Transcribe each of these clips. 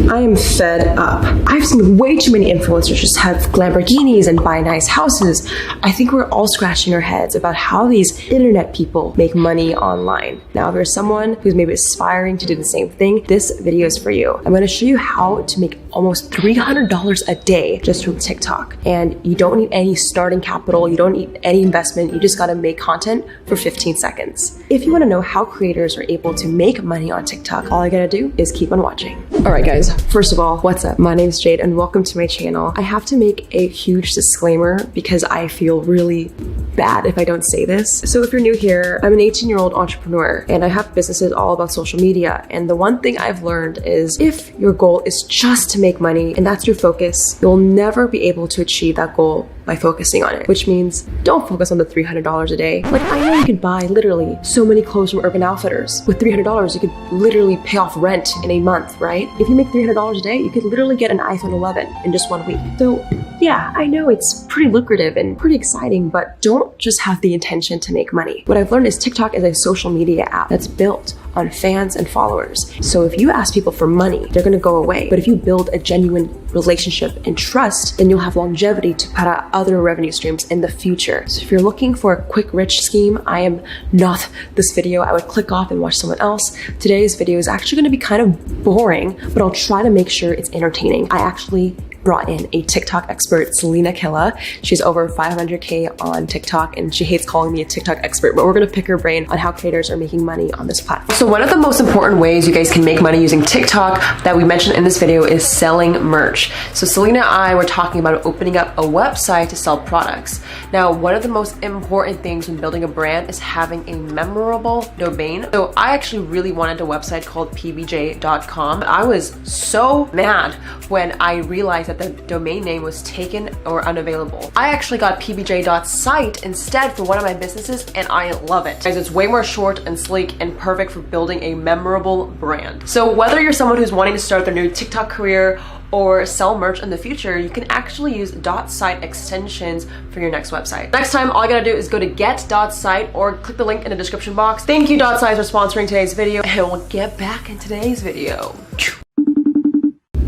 I am fed up. I've seen way too many influencers just have Lamborghinis and buy nice houses. I think we're all scratching our heads about how these internet people make money online. Now, if you're someone who's maybe aspiring to do the same thing, this video is for you. I'm going to show you how to make almost $300 a day just from TikTok. And you don't need any starting capital. You don't need any investment. You just got to make content for 15 seconds. If you want to know how creators are able to make money on TikTok, all I got to do is keep on watching. All right, guys. First of all, what's up? My name is Jade and welcome to my channel. I have to make a huge disclaimer because I feel really bad if I don't say this. So if you're new here, I'm an 18-year-old entrepreneur and I have businesses all about social media. And the one thing I've learned is if your goal is just to make money and that's your focus, you'll never be able to achieve that goal by focusing on it, which means don't focus on the $300 a day. Like, I know you could buy literally so many clothes from Urban Outfitters. With $300, you could literally pay off rent in a month, right? If you make $300 a day, you could literally get an iPhone 11 in just 1 week. So yeah, I know it's pretty lucrative and pretty exciting, but don't just have the intention to make money. What I've learned is TikTok is a social media app that's built on fans and followers. So if you ask people for money, they're gonna go away. But if you build a genuine relationship and trust, then you'll have longevity to put out other revenue streams in the future. So if you're looking for a quick rich scheme, I am not this video. I would click off and watch someone else. Today's video is actually gonna be kind of boring, but I'll try to make sure it's entertaining. I actually brought in a TikTok expert, Selena Killa. She's over 500K on TikTok and she hates calling me a TikTok expert, but we're gonna pick her brain on how creators are making money on this platform. So one of the most important ways you guys can make money using TikTok that we mentioned in this video is selling merch. So Selena and I were talking about opening up a website to sell products. Now, one of the most important things when building a brand is having a memorable domain. So I actually really wanted a website called pbj.com. I was so mad when I realized that the domain name was taken or unavailable. I actually got pbj.site instead for one of my businesses and I love it. Guys, it's way more short and sleek and perfect for building a memorable brand. So whether you're someone who's wanting to start their new TikTok career or sell merch in the future, you can actually use .site extensions for your next website. Next time, all you gotta do is go to get.site or click the link in the description box. Thank you .site for sponsoring today's video and we'll get back in today's video.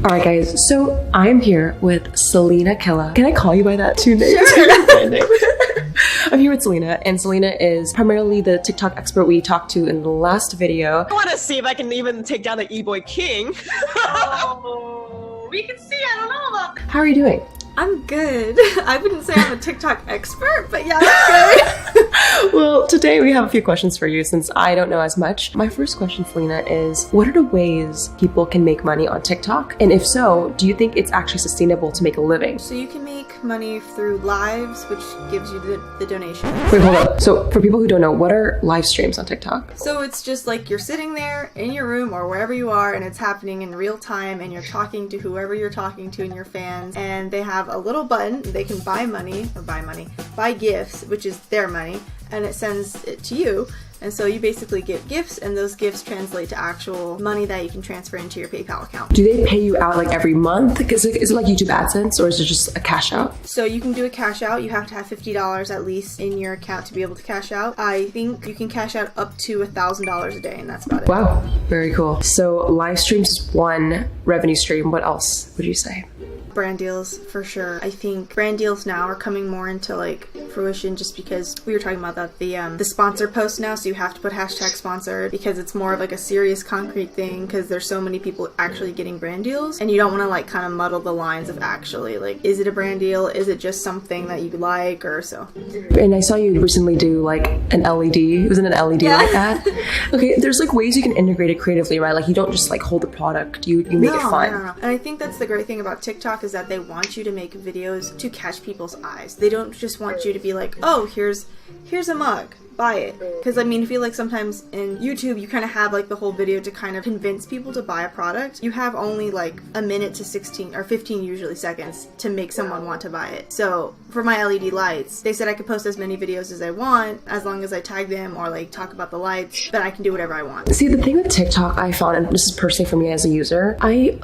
All right, guys, so I'm here with Selena Killa. Can I call you by that two names? Sure. I'm here with Selena, and Selena is primarily the TikTok expert we talked to in the last video. I want to see if I can even take down the E-Boy King. Oh, we can see, I don't know about that. How are you doing? I'm good. I wouldn't say I'm a TikTok expert, but yeah, I'm good. Well, today we have a few questions for you since I don't know as much. My first question, Selena, is what are the ways people can make money on TikTok? And if so, do you think it's actually sustainable to make a living? So you can make money through lives, which gives you the donation. Wait, hold up. So for people who don't know, what are live streams on TikTok? So it's just like you're sitting there in your room or wherever you are and it's happening in real time and you're talking to whoever you're talking to and your fans, and they have a little button. They can buy gifts, which is their money, and it sends it to you. And so you basically get gifts, and those gifts translate to actual money that you can transfer into your PayPal account. Do they pay you out like every month? Is it like YouTube AdSense, or is it just a cash out? So you can do a cash out. You have to have $50 at least in your account to be able to cash out. I think you can cash out up to $1,000 a day, and that's about it. Wow, very cool. So live streams is one revenue stream. What else would you say? Brand deals, for sure. I think brand deals now are coming more into like fruition just because we were talking about that the sponsor post now, so you have to put hashtag sponsored because it's more of like a serious concrete thing because there's so many people actually getting brand deals and you don't want to like kind of muddle the lines of actually like, is it a brand deal? Is it just something that you like or so? And I saw you recently do like an LED. It was in an LED like that. Okay, there's like ways you can integrate it creatively, right? Like you don't just like hold the product, you make it fun. No. And I think that's the great thing about TikTok is that they want you to make videos to catch people's eyes. They don't just want you to be like, oh, here's a mug, buy it. Because I mean, I feel like sometimes in YouTube you kind of have like the whole video to kind of convince people to buy a product. You have only like a minute to 16 or 15 usually seconds to make someone want to buy it. So for my LED lights, they said I could post as many videos as I want as long as I tag them or like talk about the lights, but I can do whatever I want. See, the thing with TikTok I found, and this is personally for me as a user, I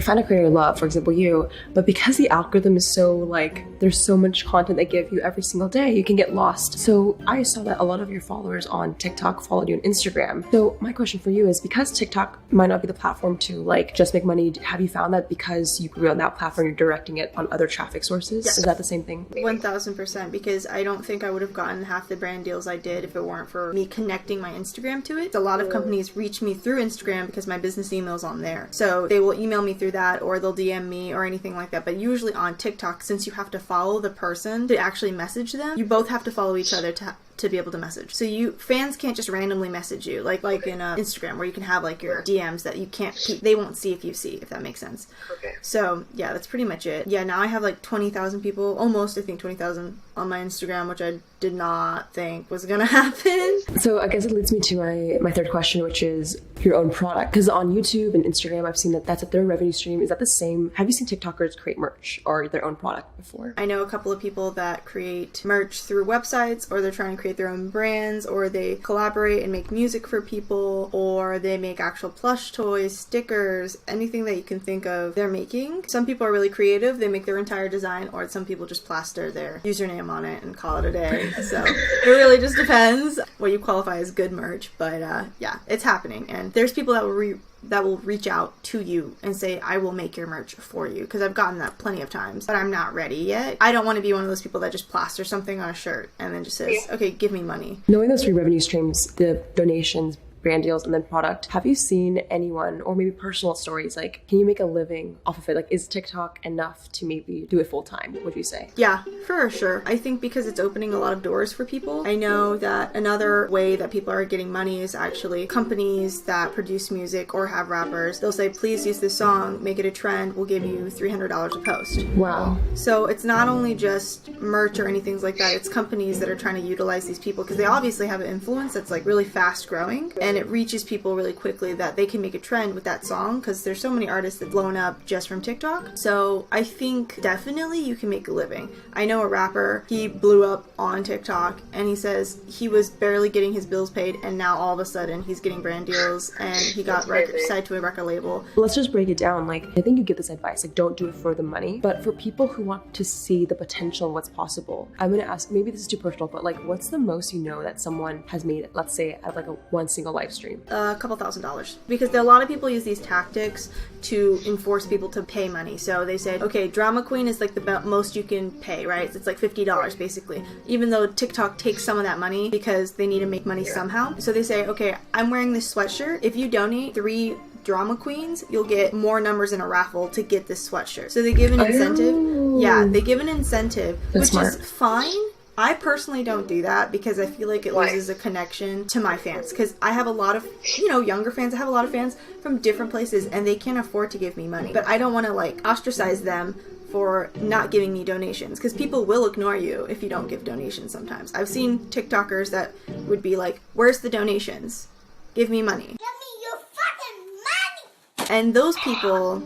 find a creator I love, for example you, but because the algorithm is so like, there's so much content they give you every single day, you can get lost. So I saw that that a lot of your followers on TikTok followed you on Instagram. So my question for you is, because TikTok might not be the platform to like just make money, have you found that because you grew on that platform, you're directing it on other traffic sources? Yes. Is that the same thing? 1000%, because I don't think I would have gotten half the brand deals I did if it weren't for me connecting my Instagram to it. A lot of companies reach me through Instagram because my business email's on there. So they will email me through that, or they'll DM me or anything like that. But usually on TikTok, since you have to follow the person to actually message them, you both have to follow each other to be able to message. So fans can't just randomly message you like in Instagram, where you can have like your DMs that you can't they won't see, if that makes sense. Okay. So yeah, that's pretty much it. Yeah, now I have like 20,000 people, almost, I think 20,000 on my Instagram, which I did not think was gonna happen. So I guess it leads me to my third question, which is your own product. Because on YouTube and Instagram, I've seen that's their revenue stream. Is that the same? Have you seen TikTokers create merch or their own product before? I know a couple of people that create merch through websites, or they're trying to create their own brands, or they collaborate and make music for people, or they make actual plush toys, stickers, anything that you can think of they're making. Some people are really creative. They make their entire design, or some people just plaster their username on it and call it a day. So it really just depends what you qualify as good merch. But yeah, it's happening. And there's people that will reach out to you and say, I will make your merch for you, because I've gotten that plenty of times, but I'm not ready yet. I don't want to be one of those people that just plaster something on a shirt and then just says, okay, give me money. Knowing those three revenue streams, the donations, brand deals, and then product, have you seen anyone, or maybe personal stories, like, can you make a living off of it? Like, is TikTok enough to maybe do it full time, would you say? Yeah, for sure. I think because it's opening a lot of doors for people. I know that another way that people are getting money is actually companies that produce music or have rappers. They'll say, please use this song, make it a trend, we'll give you $300 a post. Wow. So it's not only just merch or anything like that, it's companies that are trying to utilize these people, because they obviously have an influence that's like really fast growing, and it reaches people really quickly that they can make a trend with that song, because there's so many artists that blown up just from TikTok. So I think definitely you can make a living. I know a rapper, he blew up on TikTok, and he says he was barely getting his bills paid, and now all of a sudden he's getting brand deals, and he got signed to a record label. Let's just break it down. Like, I think you give this advice, like, don't do it for the money, but for people who want to see the potential of what's possible, I'm gonna ask, maybe this is too personal, but like, what's the most you know that someone has made, let's say, at like one single live stream? A couple $1,000s, because a lot of people use these tactics to enforce people to pay money. So they say, okay, drama queen is like the most you can pay, right? It's like $50 basically, even though TikTok takes some of that money because they need to make money somehow. So they say, okay, I'm wearing this sweatshirt. If you donate 3 drama queens, you'll get more numbers in a raffle to get this sweatshirt. So they give an incentive. Yeah, they give an incentive, That's which smart. is fine. I personally don't do that because I feel like it loses a connection to my fans, because I have a lot of, younger fans. I have a lot of fans from different places, and they can't afford to give me money. But I don't want to like ostracize them for not giving me donations, because people will ignore you if you don't give donations sometimes. I've seen TikTokers that would be like, where's the donations? Give me money. Give me your fucking money! And those people,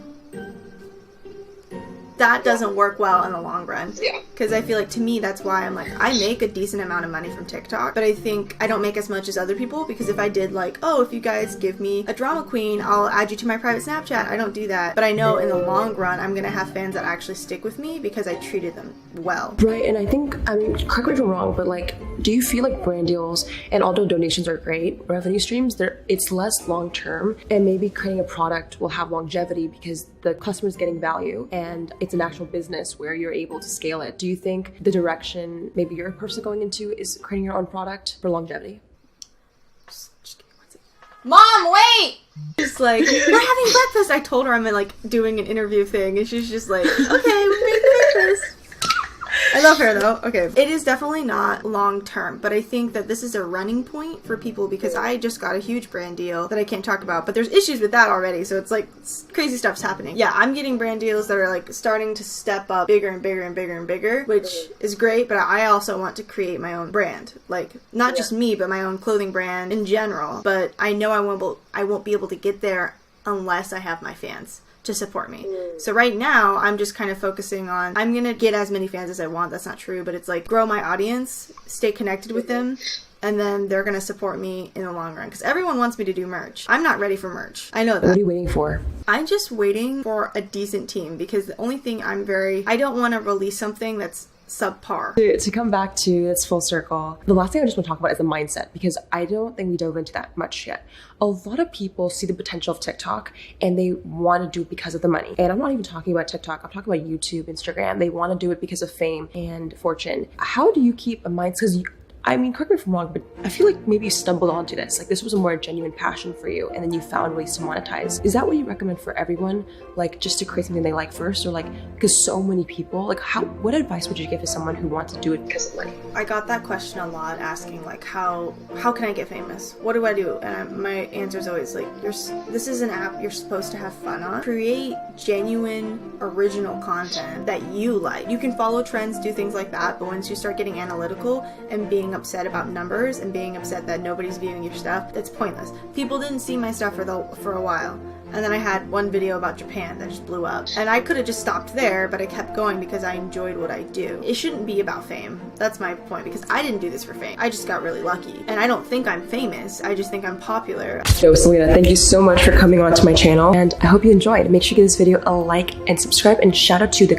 that doesn't work well in the long run. Yeah. Because I feel like, to me, that's why I'm like, I make a decent amount of money from TikTok, but I think I don't make as much as other people, because if I did like, oh, if you guys give me a drama queen, I'll add you to my private Snapchat. I don't do that. But I know in the long run, I'm going to have fans that actually stick with me because I treated them well. Right, and I think, correct me if I'm wrong, but like, do you feel like brand deals, and although donations are great, revenue streams, it's less long term, and maybe creating a product will have longevity because the customer's getting value, and it's an actual business where you're able to scale it. Do you think the direction maybe you're personally going into is creating your own product for longevity? Mom, wait! Just like, we're having breakfast. I told her I'm like doing an interview thing, and she's just like, okay, we're making breakfast. I love her though. Okay. It is definitely not long term, but I think that this is a running point for people, because I just got a huge brand deal that I can't talk about, but there's issues with that already, so it's like crazy stuff's happening. Yeah, I'm getting brand deals that are like starting to step up bigger and bigger and bigger and bigger, which is great, but I also want to create my own brand. Like, not just me, but my own clothing brand in general. But I know I won't be able to get there unless I have my fans to support me. So right now, I'm just kind of focusing on, I'm gonna get as many fans as I want. That's not true, but it's like, grow my audience, stay connected with them, and then they're gonna support me in the long run. Because everyone wants me to do merch. I'm not ready for merch. I know that. What are you waiting for? I'm just waiting for a decent team, because the only thing I don't want to release something that's subpar. To come back to it's full circle, the last thing I just want to talk about is the mindset, because I don't think we dove into that much yet. A lot of people see the potential of TikTok and they want to do it because of the money. And I'm not even talking about TikTok, I'm talking about YouTube, Instagram. They want to do it because of fame and fortune. How do you keep a mindset? Because I mean, correct me if I'm wrong, but I feel like maybe you stumbled onto this. Like this was a more genuine passion for you and then you found ways to monetize. Is that what you recommend for everyone? Like just to create something they like first, or like, because so many people, like what advice would you give to someone who wants to do it because of money? I got that question a lot, asking like, how can I get famous? What do I do? And my answer is always like, this is an app you're supposed to have fun on. Create genuine, original content that you like. You can follow trends, do things like that, but once you start getting analytical and being upset about numbers and being upset that nobody's viewing your stuff, that's pointless. People didn't see my stuff for a while. And then I had one video about Japan that just blew up. And I could have just stopped there, but I kept going because I enjoyed what I do. It shouldn't be about fame. That's my point, because I didn't do this for fame. I just got really lucky. And I don't think I'm famous. I just think I'm popular. So Selena, thank you so much for coming onto my channel, and I hope you enjoyed. Make sure you give this video a like and subscribe, and shout out to the